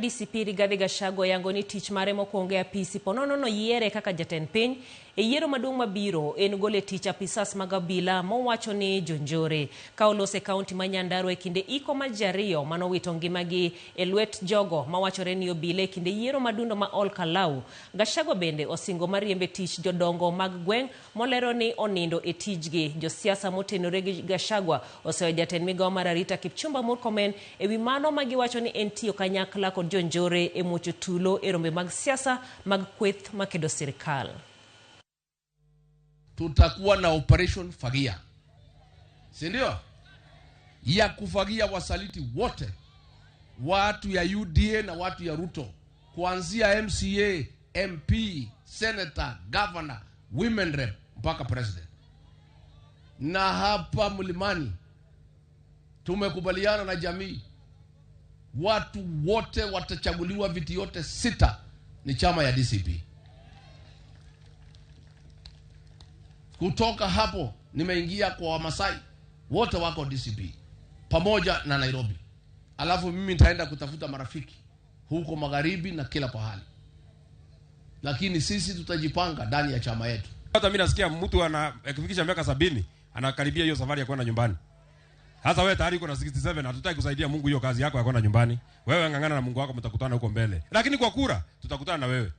DCP Rigathi Gachagua yango ni tich mare mokwongo e apisi ponono no yiere kaka jatend piny e yiero maduong' mabiro en gole tich apisas mag obila mowacho ni jonjore ka olose kaunti ma Nyandarua e kinde iko ma jariyo manowito ngimagi e lwet jogo mawachore ni obila e kinde yiero madundo ma Ol Kalou. Gachagua bende osingo mariembe tich jodongo mag gweng' molero ni onindo e tijgi. Josiasa motenore gi Gachagua oseyo jatend migawo mar arita Kipchumba Murkomen e wi mano magiwacho ni en tiyo kanyakla kod jonjore e muocho tulo e rombe mag siasa mag kweth makedo sirikal. Tutakuwa na operation Fagia, si ndio? Ya kufagia wasaliti wote, watu ya UDA na watu ya Ruto, kuanzia MCA, MP, Senator, Governor, Women Rep mpaka President. Na hapa Mlimani tumekubaliana na jamii, watu wote watachaguliwa, viti yote 6 ni chama ya DCP. Kutoka hapo nimeingia kwa Wamasai, wote wako DCP pamoja na Nairobi. Alafu mimi nitaenda kutafuta marafiki huko magharibi na kila pahali. Lakini sisi tutajipanga ndani ya chama yetu. Hata mimi nasikia mtu akifikisha miaka 70 anakaribia hiyo safari ya kwenda nyumbani. Hasa wewe tayari uko na 67, hatutaki kusaidia Mungu hiyo kazi yako ya kwenda nyumbani. Wewe ngangana na Mungu wako, mtakutana huko mbele. Lakini kwa kura tutakutana na wewe.